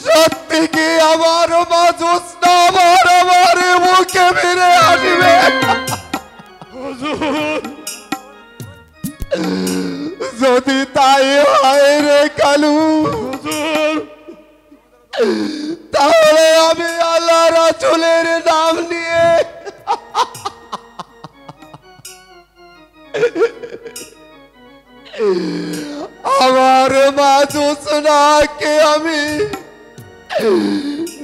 সত্যি কি আমার মা জ্যোৎস্না আমার মুখে ফিরে আসবে? যদি তাই হয় রে কালু, তাহলে আমি আল্লাহ রাসূলের নাম নিয়ে আমার মা জ্যোৎস্নাকে আমি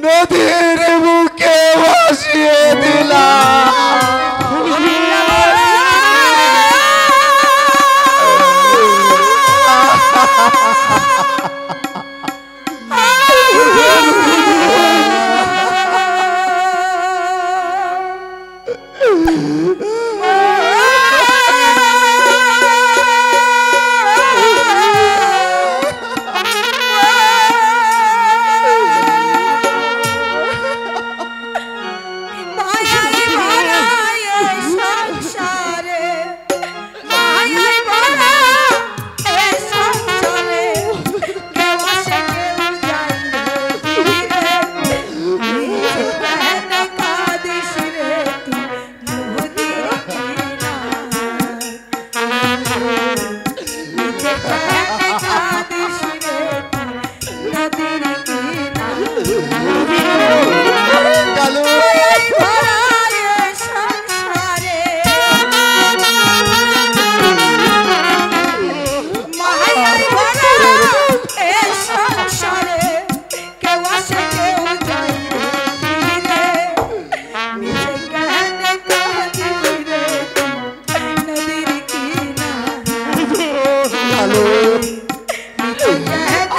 নদীর বুকে ভাসিয়ে দিলাম।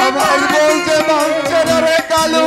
আমার বলতে মানছে না রে কালু।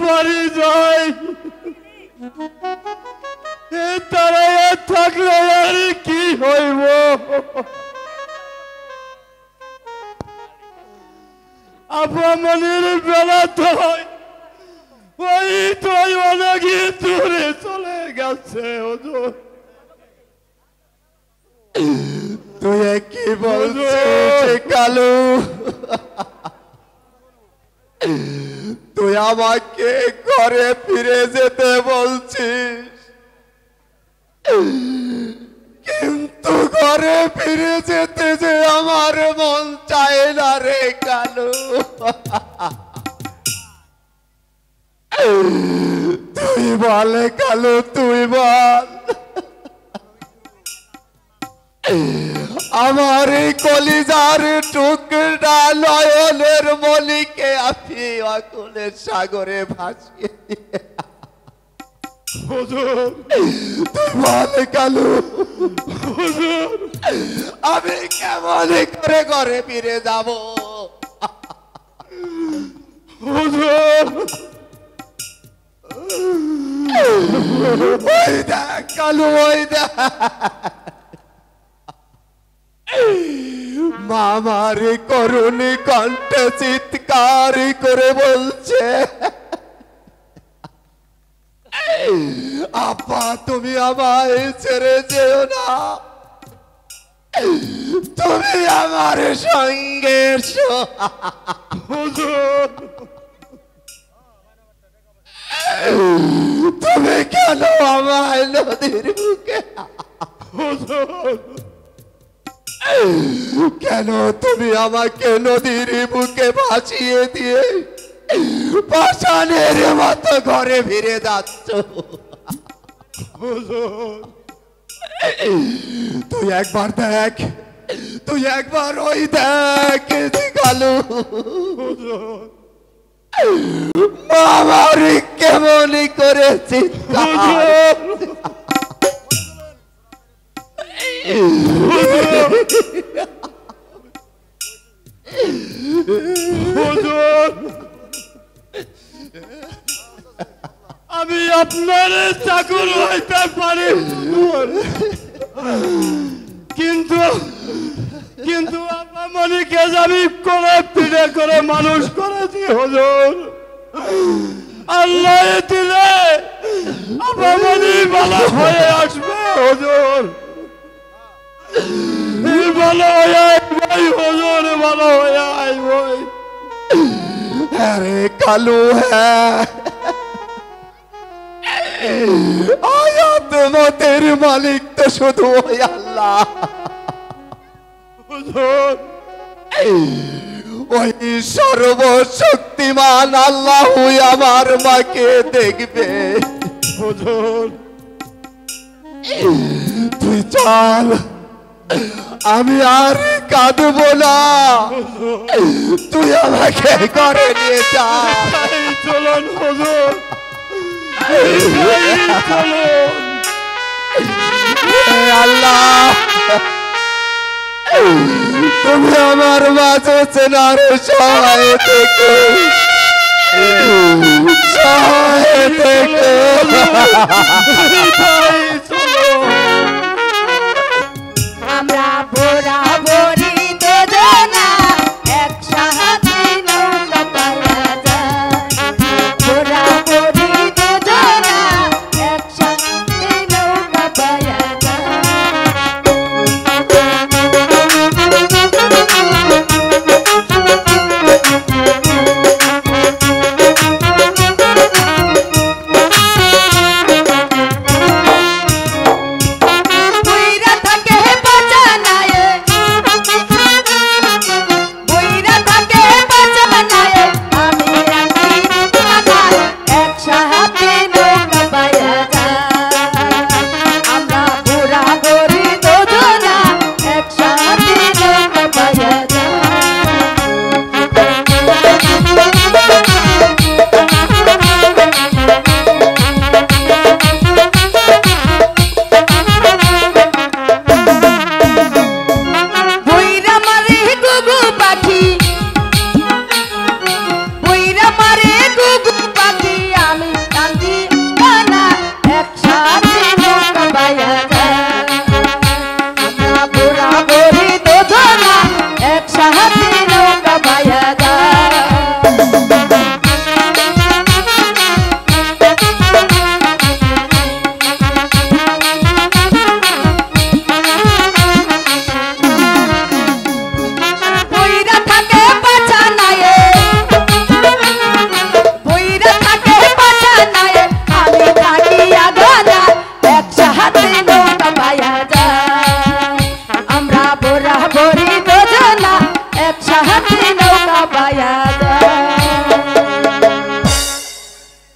বাড়ি যাই তারা থাকলে আর কি হইব আপামনির বেলা তো ওই তো অনেক দূরে চলে গেছে হুজুর তুই কি বলছিস কালু তুই আমাকে ঘরে ফিরে যেতে বলছিস কিন্তু ঘরে ফিরে যেতে যে আমার মন চায় না রে কালু তুই বল কালু তুই বল আমার এই কলিজার টুকরা নয়নের মলিকে আপনি আকুলের সাগরে ভাসিয়ে দিয়ে হুজুর তুই বল কালু হুজুর আমি কেমন করে ঘরে ফিরে যাব হুজুর ওই দেখ কালু ওই দেখ মামার করুণী কণ্ঠে চিৎকার করে বলছে আপা তুমি আমায় ছেড়ে যেও না তুমি আমার সঙ্গে এসো হুজুর তুমি কেন আমায় নদীর বুকে হুজুর কেন তুমি আমাকে নদীর বুকে ভাসিয়ে দিয়ে পাষাণের মতো ঘরে ফিরে যাচ্ছ হুজুর তুই একবার দেখ তুই একবার ওই দেখ কালু হুজুর আমার কেমন করেছি আমি আপনার চাকর হইতে পারি কিন্তু কিন্তু আপামনিকে আমি করে পিড়ে করে মানুষ করেছি হুজুর আল্লাহ দিলে আপামনি ভালো হয়ে আসবে হুজুর ভালো হয়ে আসবে হুজুর ভালো হয়ে আসবে আরে কালু হ্যাঁ আয়াত মতের মালিক তো শুধু ওই আল্লাহ হুজুর ওই সর্বশক্তিমান আল্লাহ আমার মাকে দেখবে হুজুর তুই চল আমি আর কাঁদব না তুই আমাকে ঘরে নিয়ে যা চলুন হুজুর চলুন আল্লাহ তুমি আমার মাঝে চেনার সহায় থেকে সহায় থেকে আমরা ভোরা ভরি দুজনা একসাথে নৌকা পায়া যায় ভোরা ভরি দুজনা একসাথে নৌকা পায়া যায়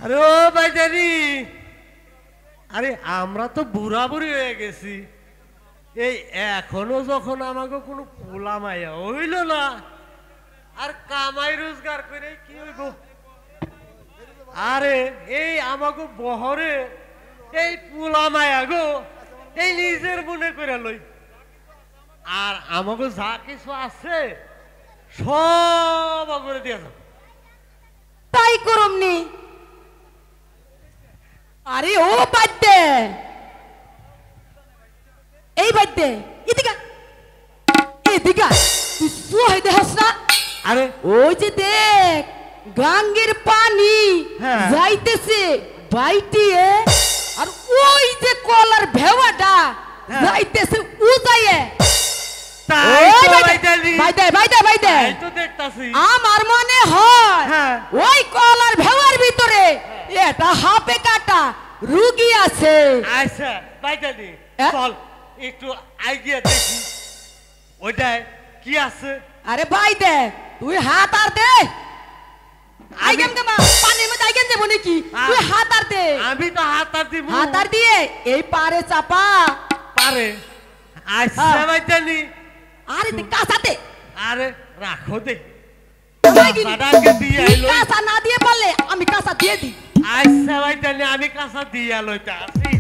আরে ও ভাইজানি, আরে আমরা তো বুড়া বুড়ি হয়ে গেছি, এই এখনো যখন আমাকে কোনো পোলা মাইয়া হইল না, আর কামাই রোজগার করে কি হইব? আরে এই আমাকে বহরে এই পোলা মায়া গো এই নিজের মনে করে লই, আর আমাকে যা কিছু আছে সব করে দিয়ে যাও। তাই করমনি। আরে ও বাদ্যে, এই বাদ্যে এদিকে এদিকে, তুই সোহাই দেখাস না? আরে ওই যে দেখ গাঙ্গের পানি হ্যাঁ। যাইতেছে বাইটিয়ে, আর ওই যে কলার ভেওয়াটা হ্যাঁ। যাইতেছে উজাইয়ে। তাই ওই তো বাইদে, ভাইজানি, বাইদে তাই তো দেখতাছি। আমার মনে হয় হ্যাঁ। ওই কলার ভেওয়ার ভিতরে এটা হাপে কাটা রুগী আছে। আচ্ছা ভাইজানি, হ্যাঁ? চল একটু আইগিয়ে দেখি ওইটায় কি আছে। আরে বাইদে তুই হাত আর দে। আইগেম দে মা, পানির মধ্যে আইগেম দেবো নাকি? তুই হাত আর দে। আমি তো হাত আর দিব। হাত আর দিয়ে এই পারে চাপা। পারে। আচ্ছা হ্যাঁ। ভাইজানি, আরে তুই কাঁচাতে আরে রাখো দে। কাঁচাকে কাঁচাটাকে দিয়ে আইলো। কাঁচা না দিয়ে পারলে আমি কাঁচা দিয়ে দিই। আচ্ছা ভাইজানি, আমি কাঁচা দিয়ে লইতে আসি।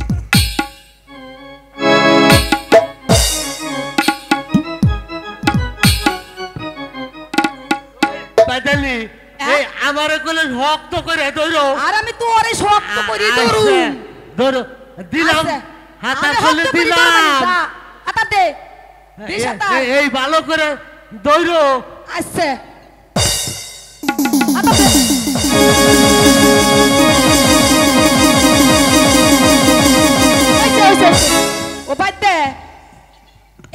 ভাইজানি, এই আমারে কোলে শক্ত করে ধরো। আর আমি তো ওরে শক্ত করে ধরু। আচ্ছা, ধরো দিলাম, হাতা খুলে দিলাম। হাতা দে। দিস হাতা। এই ভালো করে ধরো। আচ্ছা হাতা দে। ও বাদ্যে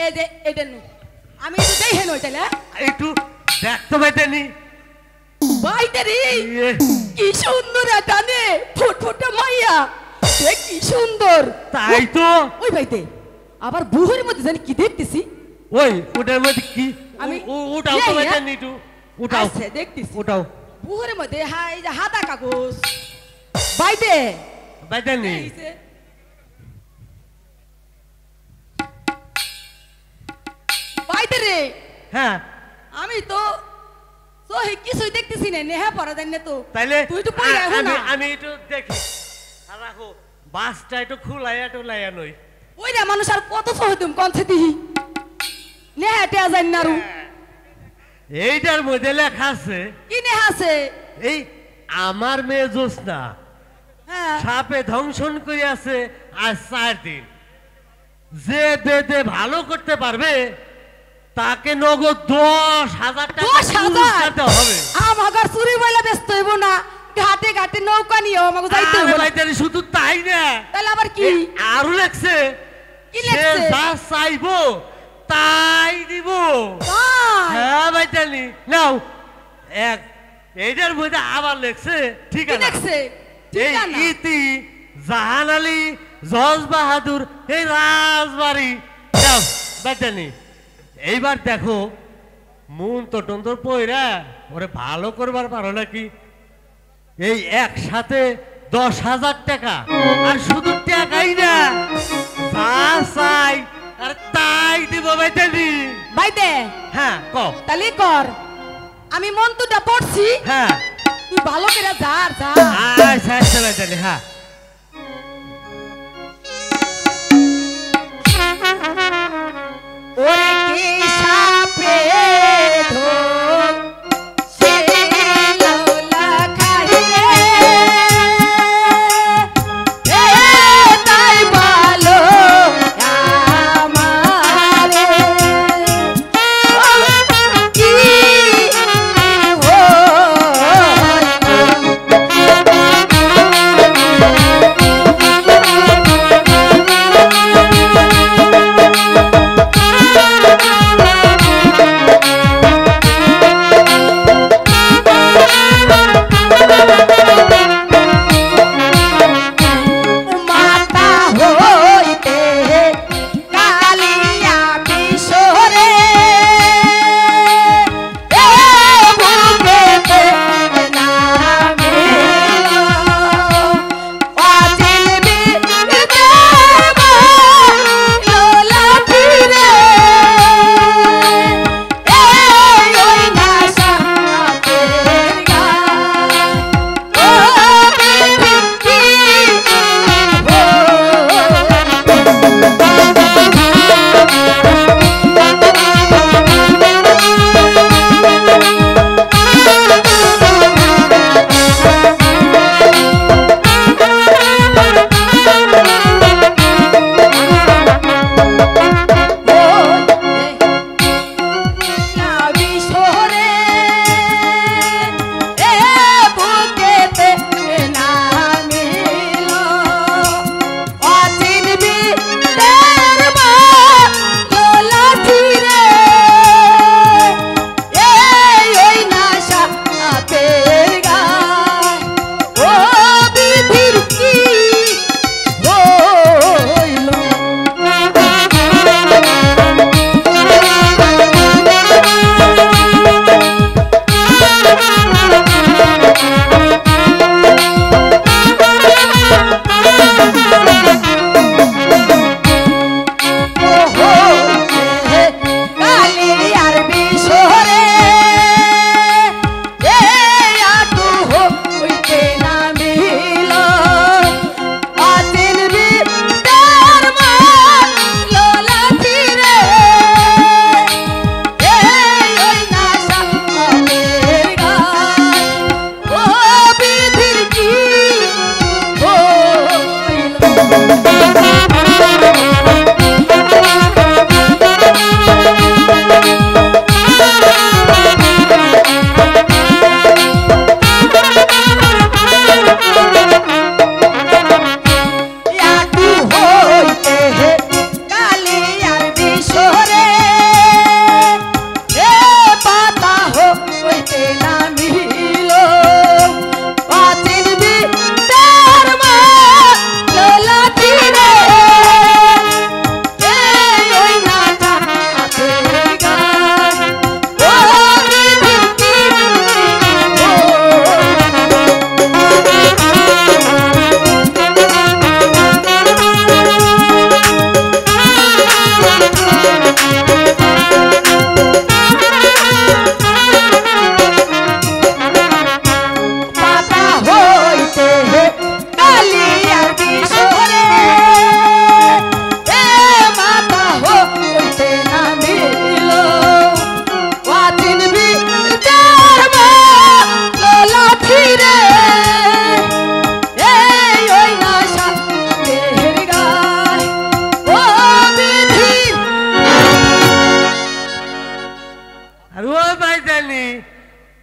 এই যে এটা নু আমি একটু দেখে নই তাহলে। একটু দেখতো ভাইজানি। বাইতে রে ইয়ে, কি সুন্দর এটা নে ফুটফুটে মাইয়া, দেখ কি সুন্দর। তাই তো। ওই বাইতে আবার বুহের মধ্যে জানি কি দেখতেছি। ওই ওটার মধ্যে কি? আমি- উঠাও তো ইয়ে, ভাইজানি, একটু উঠাও। আচ্ছা দেখতেছি উঠাও বুহের মধ্যে হাই যে হাতা কাগজ বাইতে ভাইজানি। এই যে বাইতে রে হ্যাঁ, আমি তো সহি কিছুই দেখতেছি না, নেহা পড়া জানি না তো। তাইলে তুই তো পড়ে আয় আমি না। আমি একটু দেখি। আর রাখো বাসটা একটু খুলাইয়া টুলাইয়া নই। ওই রে মানুষ আর কত সহি তুমি কনছে দিহি নেহা টেয়া জানি না রু। এইটার মধ্যে লেখা আছে, কি নেহা আছে? এই আমার মেয়ে জোসনা হ্যাঁ সাপে ধ্বংসন করে আছে আজ 4 দিন। যে বেদে ভালো করতে পারবে তাকে নগদ 10,000 টাকা 10,000 পুরস্কার দেওয়া হবে। আমাকে চুরি বইলে ব্যস্ত হইব না, ঘাটে ঘাটে নৌকা নিয়ে আমাকে যাইতে আরে হইব না। ভাইজানি, শুধু তাই না, তাহলে আবার কি? আরো লেখছে কি সে লেখছে? যা চাইবো তাই দিব। তাই? হ্যাঁ ভাইজানি, নাও এক। এইটার মধ্যে আবার লেখছে কি ঠিকানা। দেখছে? এই ঠিকানা? ইতি জাহান আলী জজ বাহাদুর এই রাজবাড়ি। যাও ভাইজানি, এইবার দেখো মন তো টন্তর পয়রা ওরে ভালো করবার পারো নাকি। এই একসাথে 10,000 টাকা, আর শুধু টাকাই না, যা চাই আর তাই দিব ভাইজানি। বাইতে হ্যাঁ কও। তাহলে কর, আমি মন্ত্রটা পড়ছি, হ্যাঁ তুই ভালো করে যা আর যা। আচ্ছা আচ্ছা ভাইজানি। হ্যাঁ ওরে কি সাপে ধরছিল লাখাই রে, এ তাই ভালো আমারে কি হইল।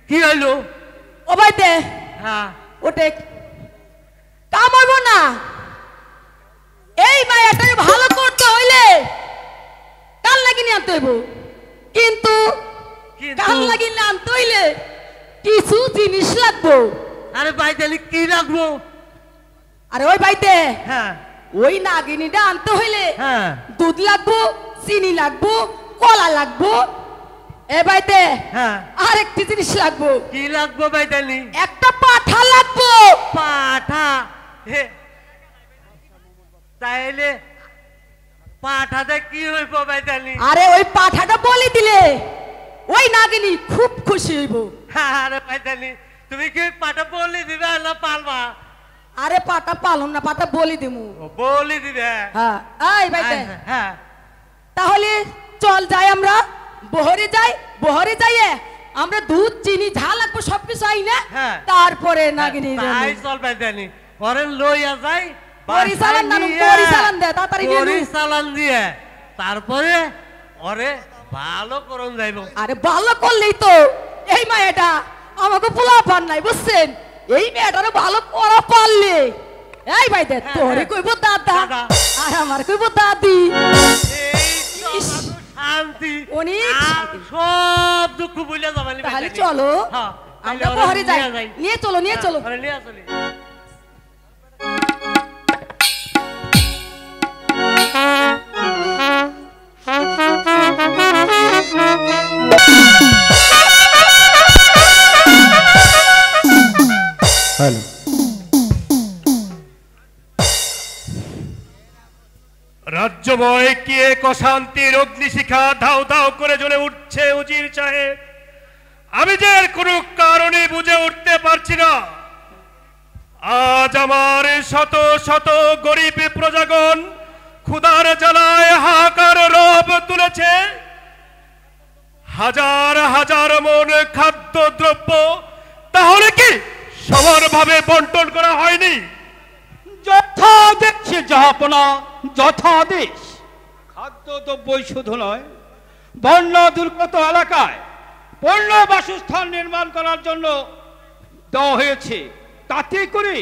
কি হইলো ও বাইতে হ্যাঁ ওটে কাম হইব না এই মায়াটাকে ভালো করতে হইলে কাল লাগি নিয়ে আনতে হইব কিন্তু কাল লাগি নিয়ে আনতে হইলে কিছু জিনিস লাগবো আরে বাইতালি কি লাগবো আরে ওই বাইতে হ্যাঁ ওই নাগিনীটা আনতে হইলে হ্যাঁ দুধ লাগবো চিনি লাগবো কলা লাগবো এ বাইতে হ্যাঁ আরেকটি জিনিস লাগবো কি লাগবো বাইতালি একটা পাঠা লাগবো পাঠা হে তাইলে পাঠাতে কি হইব বাইতালি আরে ওই পাঠাটা বলি দিলে ওই নাগিনী খুব খুশি হইব আরে বাইতালি তুমি কি পাঠা বলি দিবে না পালবা আরে পাটা পালন না পাটা বলি দিমু বলি দিবে হ্যাঁ এই বাইতে হ্যাঁ তাহলে চল যাই আমরা বহরে যাইয়ে আমরা দুধ চিনি ঝা লাগবো সবকিছু আই না হ্যাঁ। তারপরে নাগিনী তাই চল বাইতালি ওরে লইয়া যাই পরিচালন নানু পরিচালন দে তাড়াতাড়ি নিয়ে নে। পরিচালন দিয়ে তারপরে ওরে ভালো করন যাইব আরে ভালো করলেই তো এই মায়াটা আমাকে পোলা পান নাই বুঝছেন এই মেয়েটারে ভালো করা পারলে এই ভাই দে তোরে কইব দাদা দাদা। আর আমার কইব দাদি এই ইস। শান্তি অনেক আর শান্তি। সব দুঃখ ভুলে যাবানি তাহলে চলো আমরা বহরে যাই নিয়ে চলো নিয়ে চলো নিয়ে চলি হ্যালো রাজ্যময় কি এক অশান্তির অগ্নিশিখা ধাও ধাও করে জ্বলে উঠছে উজির সাহেব আমি যে এর কোনো কারণে বুঝে উঠতে পারছি না আজ আমার শত শত গরিব প্রজাগণ ক্ষুধার জ্বালায় হাহাকার রব তুলেছে হাজার হাজার মন খাদ্য দ্রব্য তাহলে কি সমানভাবে বন্টন করা হয়নি যথাদেশ জাহাপনা যথাদেশ খাদ্যদ্রব্যই শুধু নয় বন্য দুর্গত এলাকায় পূর্ণ বাসস্থান নির্মাণ করার জন্য দেওয়া হয়েছে তাতে করে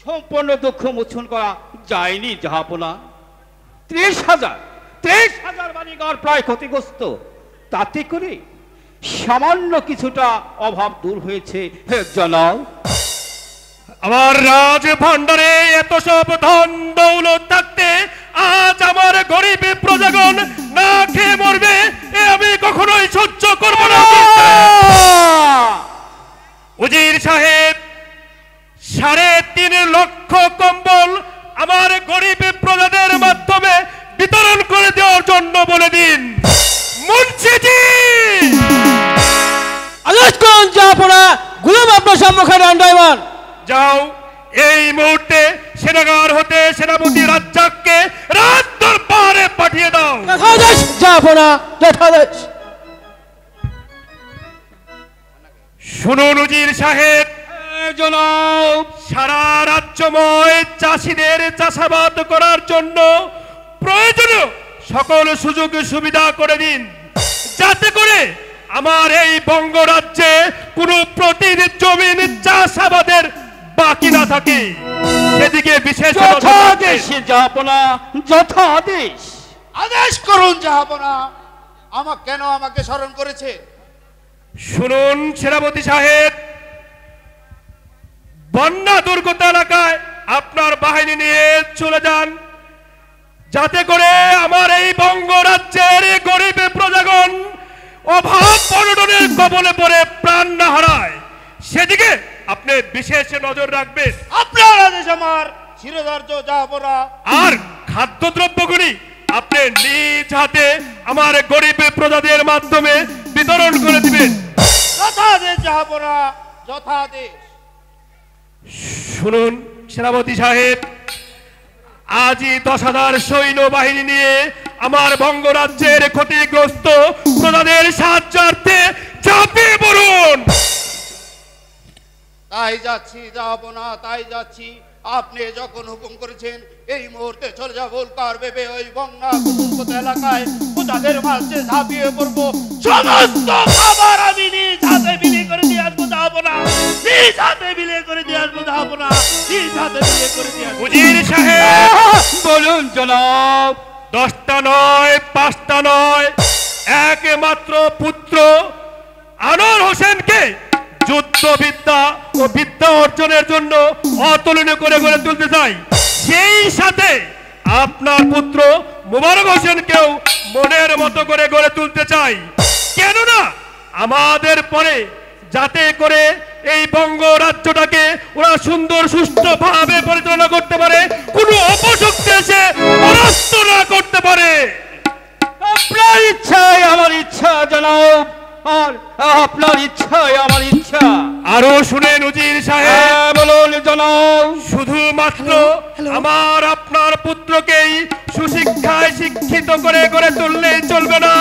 সম্পূর্ণ দুঃখ মোচন করা যায়নি জাহাপনা 30,000 বাড়িঘর প্রায় ক্ষতিগ্রস্ত তাতে করে সামান্য কিছুটা অভাব দূর হয়েছে জনাব আমার রাজ ভান্ডারে এত সব ধন দৌলত থাকতে আজ আমার গরিব প্রজাগণ না খেয়ে মরবে এ আমি কখনোই সহ্য করব না উজির সাহেব 3.5 লক্ষ কম্বল আমার গরিব প্রজাদের মাধ্যমে বিতরণ করে দেওয়ার জন্য বলে দিন মুন্সিজি আদেশ করুন জাহাপনা গুলাম আপনার সম্মুখে দণ্ডায়মান যাও এই মুহূর্তে সেনাগার হতে সেনাপতি রাজ্জাককে রাজ দরবারে পাঠিয়ে দাও যথাদেশ জাহাপনা যথাদেশ শুনুন উজির সাহেব জনাব সারা রাজ্য রাজ্যময় চাষিদের চাষাবাদ করার জন্য প্রয়োজনীয় সকল সুযোগ সুবিধা করে দিন, যাতে করে আমার এই বঙ্গরাজ্যে কোনো প্রতিটি জমিন চাষাবাদের বাকি না থাকে। সেদিকে বিশেষ যথাদেশ যাপনা, যথাদেশ। আদেশ করুন জাহাপনা। আমাকে স্মরণ করেছে? শুনুন সেনাপতি সাহেব, বন্যা দুর্গত এলাকায় আপনার বাহিনী নিয়ে চলে যান, যাতে করে আমার এই বঙ্গরাজ্যের গরিব প্রজাগণ অভাব অনটনের কবলে পড়ে প্রাণ না হারায়। সেদিকে আপনি বিশেষ নজর রাখবেন। আপনার আদেশ আমার শিরোধার্য জাহাপনা। আর খাদ্যদ্রব্যগুলি আপনি নিজ হাতে আমার গরিব প্রজাদের মাধ্যমে বিতরণ করে দিবেন। যথাদেশ জাহাপনা, যথাদেশ। শুনুন সেনাপতি সাহেব, আজই 10,000 সৈন্যবাহিনী নিয়ে আমার বঙ্গরাজ্যের ক্ষতিগ্রস্ত প্রজাদের সাহায্যার্থে ঝাঁপিয়ে পড়ুন। তাই যাচ্ছি জাহাপনা, তাই যাচ্ছি। আপনি যখন হুকুম করেছেন এই মুহূর্তে চলে যাব উল্কার ভেবে ওই বন্যা দুর্গত এলাকায় তাদের মাঝে ঝাঁপিয়ে পড়বো। সমস্ত খাবার আমি নিজ হাতে বিলি করে দিয়ে আসবো জাহাপনা, নিজ হাতে বিলি করে দিয়ে আসবো জাহাপনা, নিজ হাতে বিলি করে দিয়ে আসবো। উজির সাহেব বলুন জনাব। 10টা নয়, 5টা নয়, একমাত্র পুত্র আনোয়ার হোসেনকে যুদ্ধবিদ্যা ও বিদ্যা অর্জনের জন্য অতুলনীয় করে গড়ে তুলতে চাই। সেই সাথে আপনার পুত্র মোবারক হোসেনকেও মনের মতো করে গড়ে তুলতে চাই। কেননা আমাদের পরে যাতে করে এই বঙ্গ রাজ্যটাকে ওরা সুন্দর সুষ্ঠুভাবে পরিচালনা করতে পারে, কোনো অপশক্তি এসে পরাস্ত না করতে পারে। আপনার ইচ্ছায় আমার ইচ্ছা জনাব, আর আপনার ইচ্ছায় আমার ইচ্ছা। আরো শুনেন উজির সাহেব, হ্যাঁ, বলুন জনাব। শুধুমাত্র আমার আপনার পুত্রকেই সুশিক্ষায় শিক্ষিত করে গড়ে তুললেই চলবে না,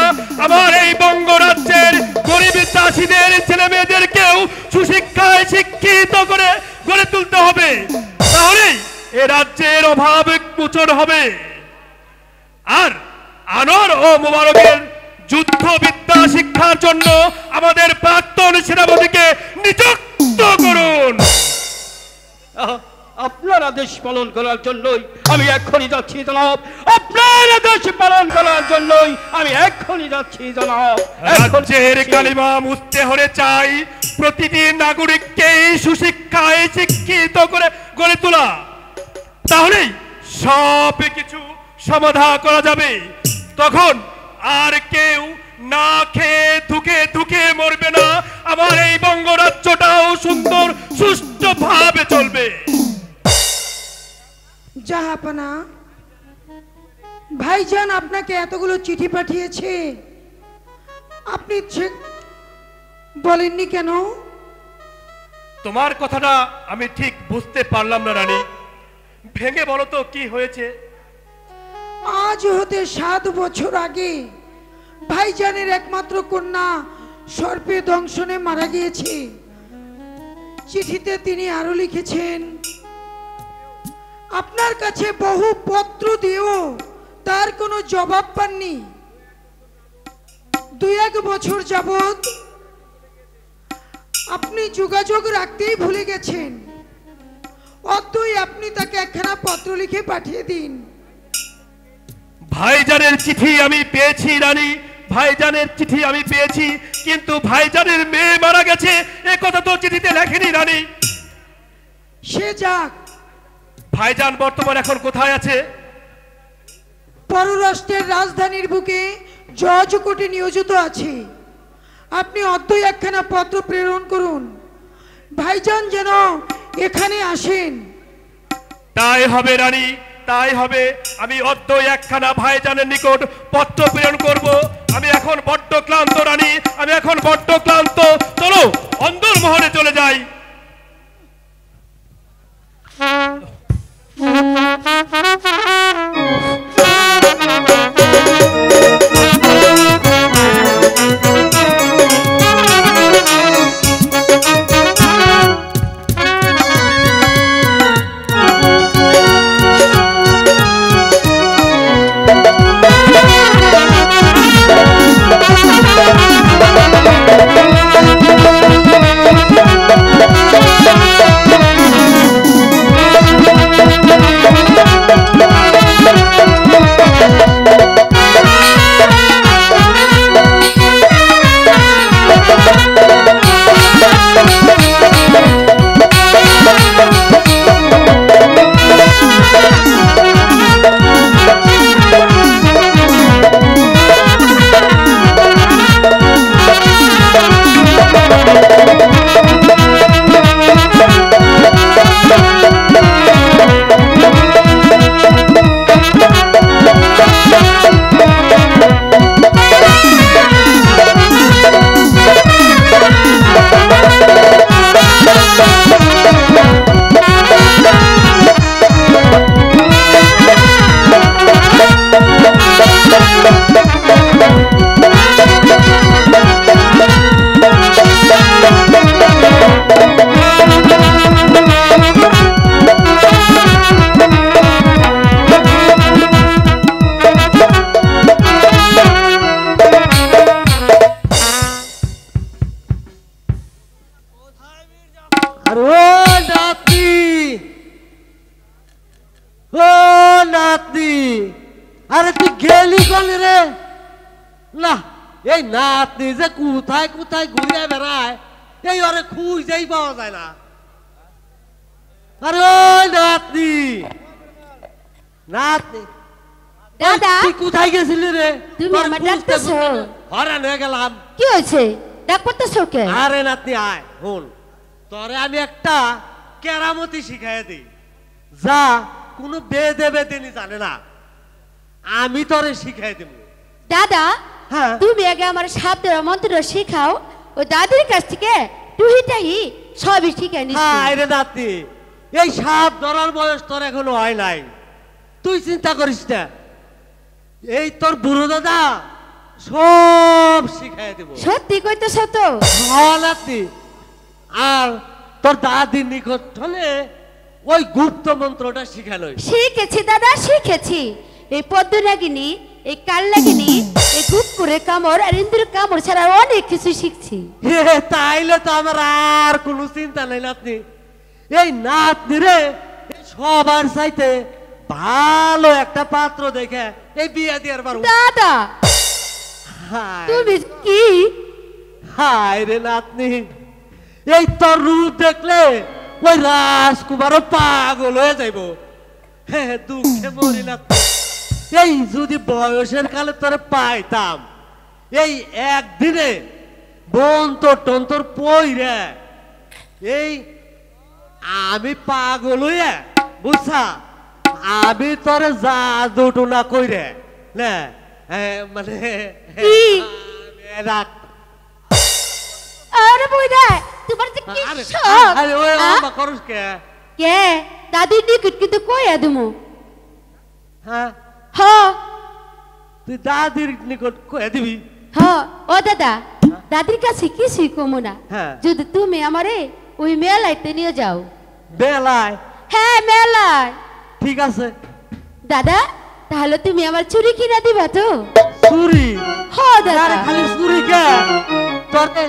আমার এই বঙ্গরাজ্যের গরিব চাষিদের ছেলে মেয়েদেরকেও সুশিক্ষায় শিক্ষিত করে গড়ে তুলতে হবে। তাহলেই এ রাজ্যের অভাব মোচন হবে। আর আনোয়ার ও মোবারকের যুদ্ধ বিদ্যা শিক্ষার জন্য আমাদের প্রাক্তন সেনাপতিকে নিযুক্ত করুন। আপনার আদেশ পালন করার জন্যই আমি এক্ষুনি যাচ্ছি জনাব। আপনার আদেশ পালন করার জন্যই আমি এক্ষুনি যাচ্ছি জনাব। রাজ্যের কালিমা মুছতে হলে চাই প্রতিটি নাগরিককেই সুশিক্ষায় শিক্ষিত করে গড়ে তোলা। তাহলেই সব কিছু সমাধান করা যাবে। তখন আর কেউ না খেয়ে ধুকে ধুকে মরবে না, আমার এই বঙ্গরাজ্যটাও সুন্দর সুষ্ঠুভাবে চলবে। জাহাপনা, ভাইজান আপনাকে এতগুলো চিঠি পাঠিয়েছে, আপনি বলেননি কেন? তোমার কথাটা আমি ঠিক বুঝতে পারলাম না রানী, ভেঙে বলো তো কি হয়েছে। আজ হতে 7 বছর আগে ভাইজানের একমাত্র কন্যা সর্পে দংশনে মারা গিয়েছে। চিঠিতে তিনি আরো লিখেছেন, আপনার কাছে বহু পত্র দিয়েও তার কোনো জবাব পাননি। 2-1 বছর যাবত আপনি যোগাযোগ রাখতেই ভুলে গেছেন। অতই আপনি তাকে একখানা পত্র লিখে পাঠিয়ে দিন। ভাইজানের চিঠি আমি পেয়েছি রানী, ভাইজানের চিঠি আমি পেয়েছি, কিন্তু ভাইজানের মেয়ে মারা গেছে এ কথা তো চিঠিতে লেখেনি রানী। সে যাক, ভাইজান বর্তমান এখন কোথায় আছে? পররাষ্ট্রের রাজধানীর বুকে জজ কোর্টে নিয়োজিত আছে। আপনি অদ্যই একখানা পত্র প্রেরণ করুন, ভাইজান যেন এখানে আসেন। তাই হবে রানী, তাই হবে। আমি অদ্যই একখানা ভাইজানের নিকট পত্র প্রেরণ করব। আমি এখন বড্ড ক্লান্ত রানী, আমি এখন বড্ড ক্লান্ত। চলো অন্দরমহলে চলে যাই। আরে তুই গেলি কলি রে না এই নাতনি যে কোথায় কোথায় ঘুরে বেড়ায় এই ওরে খুঁজেই পাওয়া যায় না আরে ওই নাতনি নাতনি দাদা তুই কোথায় গেছিলি রে তুমি আমার ডাকতেছো হরান হয়ে গেলাম কি হয়েছে ডাক করতেছো কে আরে নাতনি আয় হুন তোরে আমি একটা কেরামতি শিখাই দিই যা কোনো বেদে বেদিনী জানে না আমি তোরে শিখাই দেব দাদা হ্যাঁ তুমি আগে আমার সাপ ধরা মন্ত্র শেখাও ও দাদির কাছ থেকে টুহিটাহি সবই শিখে নিচ্ছি হ্যাঁ রে নাতনি এই সাপ ধরার বয়স তোর এখনো হয় নাই তুই চিন্তা করিস না এই তোর বুড়ো দাদা সব শিখাই দেব সত্যি কইতেছো তো হ্যাঁ নাতনি আর তোর দাদির নিকটনে ওই গুপ্ত মন্ত্রটা শিখালো শিখেছি দাদা শিখেছি এই পদ্মনাগিনী এই কালনাগিনী এই গুপ্পুরের কামড় আর ইন্দ্রের কামড় ছাড়া অনেক কিছু শিখছি তাইলে তো আমার আর কোনো চিন্তা নাই নাতনি এই নাতনি রে সবার চাইতে ভালো একটা পাত্র দেখে এই বিয়ে দিয়ে পারবো দাদা হায় তুমি কি হায় রে নাতনি এই তোর রূপ দেখলে ওই রাজকুমারও পাগল হয়ে যাইব হ্যাঁ দুঃখে মরি নাতনি এই যদি বয়সের কালে তোরে পাইতাম এই একদিনে বন্তর টন্তর পইরে এই আমি পাগল হইয়া বুঝছা আমি তোরে জাদু টুনা কইরে না মানে কি? রাখ আরে বইদা তোমার যে কি আরে শখ আরে ওই আ? আমা করস কে কে দাদির নিকট কিন্তু কইয়া দিমু হ্যাঁ হ তুই দাদির নিকট কয়ে দিবি হ ও দাদা দাদির কাছে কিছুই কমু না হ্যাঁ। যদি তুমি আমারে ওই মেলাইতে নিয়ে যাও বেলায় হ্যাঁ মেলায় ঠিক আছে দাদা তাহলে তুমি আমার চুরি কিনা দিবা তো চুরি হ দাদা আরে খালি চুরি কে তোরে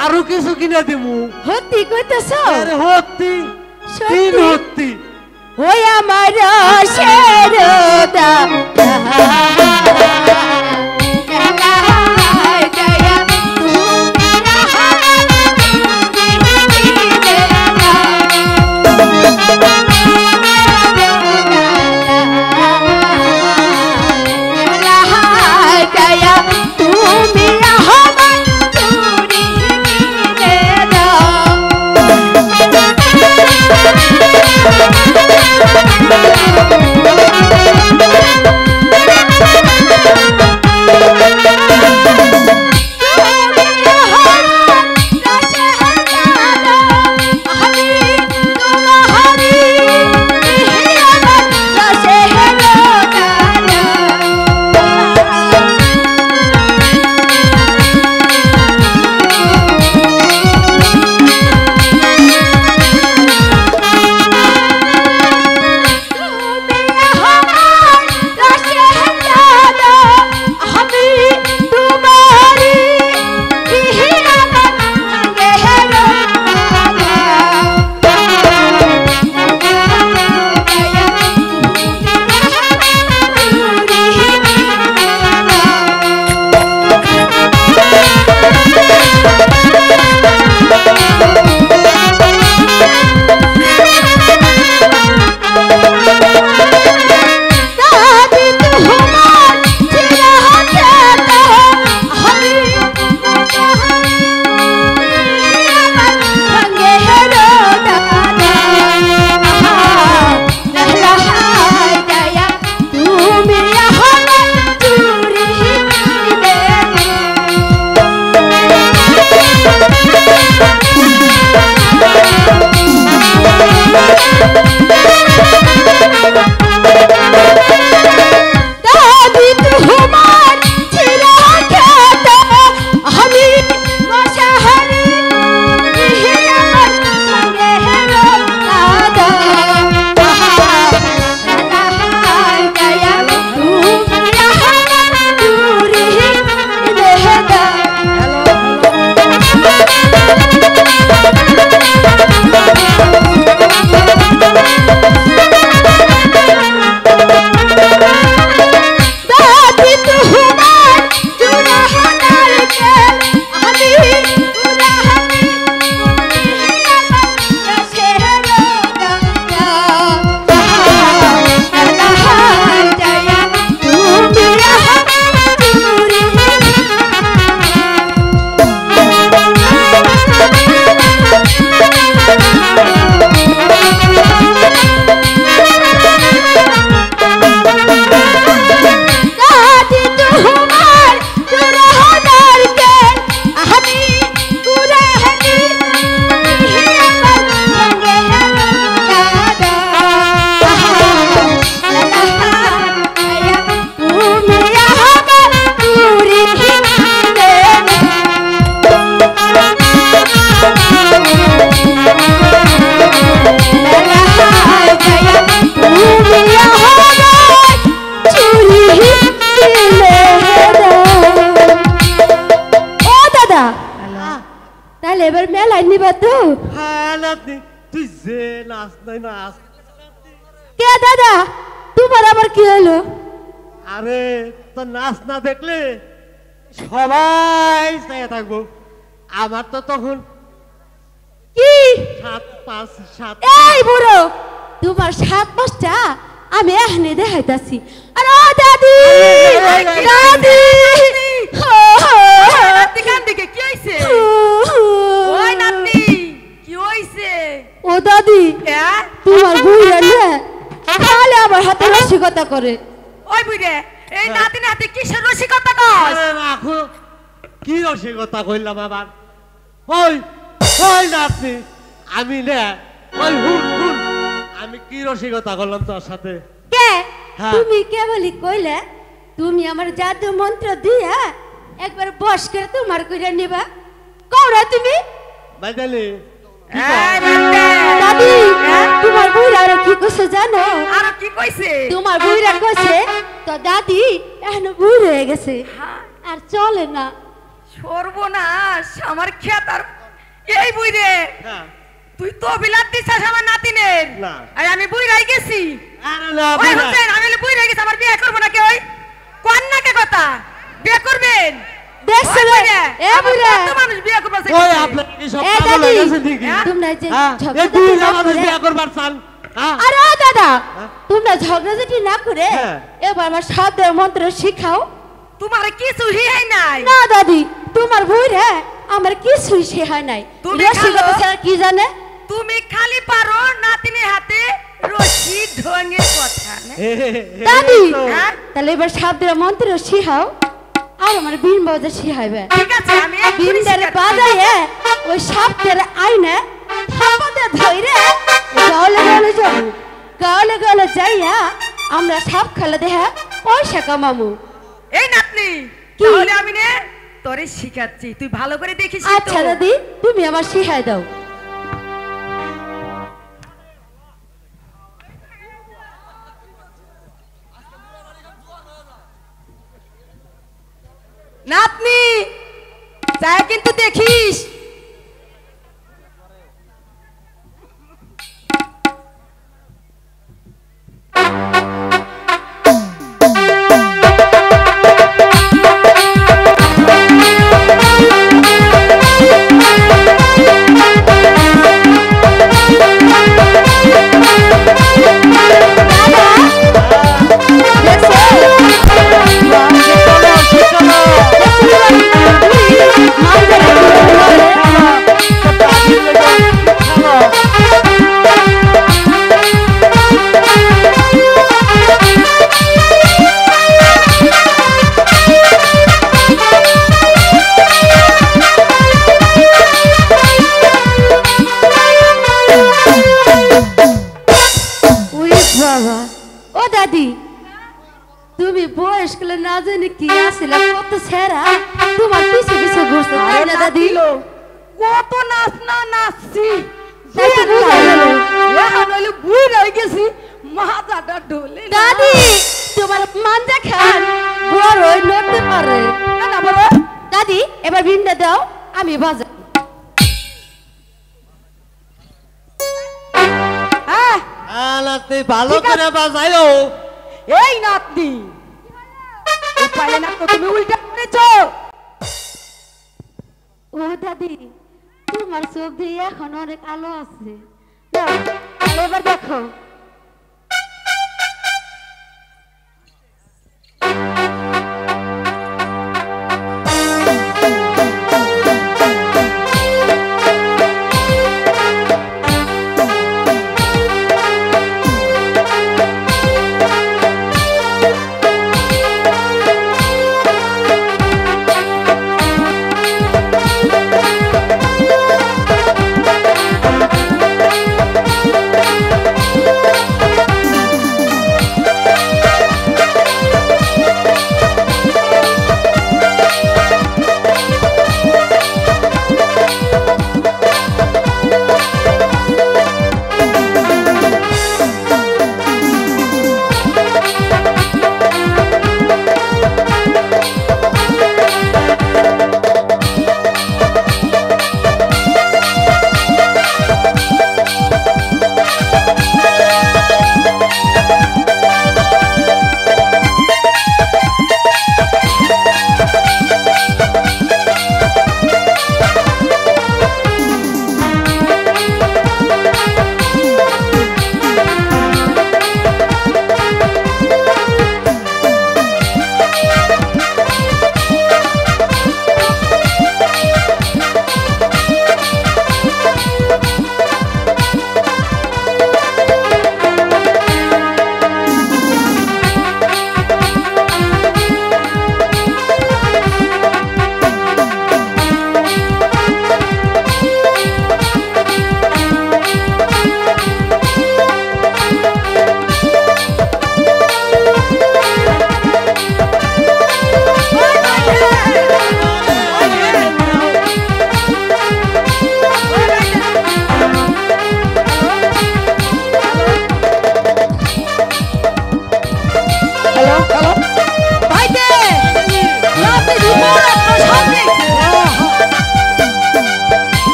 আরো কিছু কিনে দিমু সত্যি কইতেছ আরে হত্তি সত্যি? তিন হত্তি ওই আমার শেরদা তুমি তো হ্যাঁ নাতনি তুই যে নাচ নাই নাচ। কে দাদা তোমার আবার কি হলো? আরে তো নাচ না দেখলে সবাই চেয়ে থাকবো। আমার তো তখন কি 7-5-7 এই বুড়ো তোমার 7-5টা আমি এখানে দেখাইতাছি। আরে ও দাদি দাদি নাতি কান দিকে কি হইছে? ওই নাতি কি হইছে? ও দাদি হ্যাঁ তোমার বুড়া না খালি আমার হাতে রসিকতা করে। ওই বুইরে এই নাতি নাতি কিসের রসিকতা কস? আরে রাখো কি রসিকতা কইলাম আবার। ওই ওই নাতনি আমি না ওই হুন হুন আমি কি রসিকতা করলাম তোর সাথে? কে হ্যাঁ। তুমি কেবলই কইলে তুমি আমার জাদু মন্ত্র দিয়া একবার বস করে তোমার কইরা নিবা কওরা তুমি বাইদালি এই নাতি দাদি তোমার বুড়া আর কি কইছে জানো? আর কি কইছে? তোমার বুড়া কইছে তো দাদি এখন বুড়ো হয়ে গেছে আর চলে না। সর্বনাশ আমার খেতার এই বুইরে হ্যাঁ তুই তো বিলাত দিছাস আমার নাতিনের। না। আর আমি বুইরাই গেছি। আরে না ওই বুড়া। হোসেন আমি বুইরাই গেছি আমার বিয়ে করব না কে ওই কোন না কে কথা বিয়ে করবেন? দেখছো ওই বুইরে, এ আমার বুড়া কত মানুষ বিয়ে করবে ওই আপনার কি সব এ পাগল দাদি হয়ে গেছে নাকি? তোমরা যে হ্যাঁ এই ঝগড়াঝাটি দুই না আমাদের করে- বিয়ে করবার চান। হ্যাঁ আরে ও দাদা তোমরা ঝগড়াঝাটি না করে হ্যাঁ। এবার আমার শব্দের মন্ত্র শিখাও। তোমার কিছু হিয়াই নাই। না দাদি তোমার বুড়া আমার কিছুই শেখায় নাই। তুমি রসিকতা খালো? ছাড়া কি জানে? তুমি খালি পারো নাতিনের হাতে রশি ঢঙের কথা না? দাদি তো। হ্যাঁ? তাহলে এবার শব্দের মন্ত্র শিখাও আর আমার বিন বাজা শিখাইবে। ঠিক আছে আমি এক্ষুনি বিন্দারে শিখাচ্ছি। বাজায়ে ওই শব্দের আইনে থাপাতে ধইরে গাওলে গাওলে যাবো। গাওলে গাওলে যাইয়া আমরা সাপ খেলা দেখা পয়সা কামামু। এই নাতনি কি? তাহলে আমি নে তোরে শিখাচ্ছি তুই ভালো করে দেখিস তো। আচ্ছা দাদি তুমি আমার শিখাই দাও। নাতনি চাই কিন্তু দেখিস। বাবা ও দাদি তুমি বয়সকালে না জানি কি আসলে কত ছেড়া তোমার পিছে পিছে ঘুরছে তাই না দাদি? কত নাচ না নাচছি তাই তো বোঝা গেল। এখন হইলে বুড়ি হয়ে গেছি মাথাটা ঢোলে না। দাদি তোমার মানজা খান বড় হয়ে নড়তে পারে না না বলো দাদি এবার ভিন্ডা দাও আমি বাজাই। হ্যাঁ নাতনি ভালো ঠিক আছে। করে বাজায়ও। এই নাতনি উপায় না তো তুমি উল্টা করেছো। ও দাদি তোমার চোখ দিয়ে এখন অনেক আলো আছে দাও, তাহলে এবার দেখো।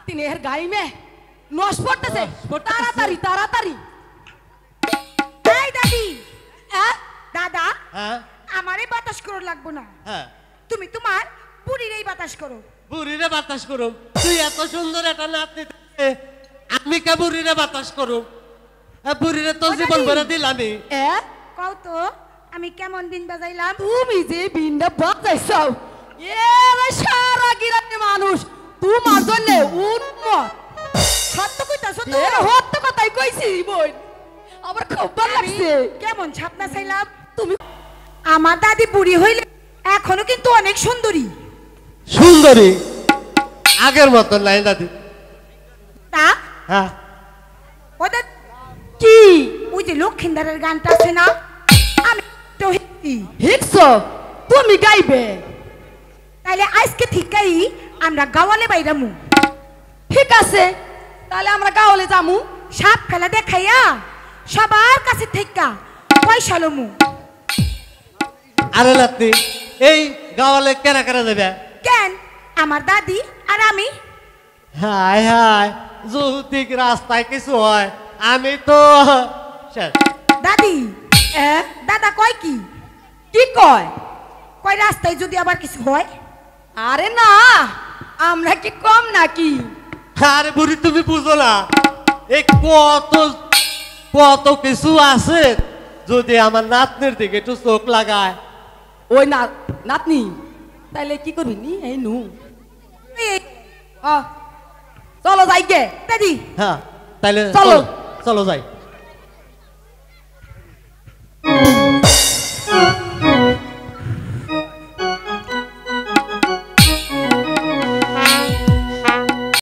নাতিনের গাই মে নস পড়তেছে তাড়াতাড়ি তাড়াতাড়ি এই দাদি দাদা হ্যাঁ আমারে বাতাস করো লাগবো না হ্যাঁ তুমি তোমার বুড়িরেই বাতাস করো বুড়িরে বাতাস করুম তুই এত সুন্দর একটা নাতনি থাকতে আমি কে বুড়িরে বাতাস করুম বুড়িরে তো জীবন ভরে দিলামই কও তো আমি কেমন বিন বাজাইলাম তুমি যে বিনটা বাজাইছো এরা সারা গিরাতে মানুষ তোমার জন্য উন্মত সত্য কইতাছো তো এর হত্যা কথাই কইছি বোন আমার খুব ভালো লাগছে কেমন ছাপনা চাইলাম তুমি আমার দাদি বুড়ি হইলে এখনো কিন্তু অনেক সুন্দরী সুন্দরী আগের মতন নাই দাদি তা হ্যাঁ ওদের কি ওই যে লক্ষ্মীন্দারের গানটা আছে না আমি তো হিটছো তুমি গাইবে তাইলে আজকে ঠিকই আমরা গাওয়ালে বাইরামু ঠিক আছে তাহলে আমরা গাওলে যামু সাপ খেলা দেখাইয়া সবার কাছে থেকে পয়সা লমু আরে নাতনি এই গাওয়ালে কেনা কেনা দেবে কেন আমার দাদি আর আমি হায় হায় যদি রাস্তায় কিছু হয় আমি তো শেষ। দাদি দাদা কয় কি কি কয় কয় রাস্তায় যদি আবার কিছু হয় আরে না আমরা কি কম নাকি আরে বুড়ি তুমি বুঝো না এই কত কত কিছু আছে যদি আমার নাতনির দিকে একটু চোখ লাগায় ওই না নাতনি তাইলে কি করবি নি এই নু চলো যাই গে দাদি হ্যাঁ তাইলে চলো। চলো যাই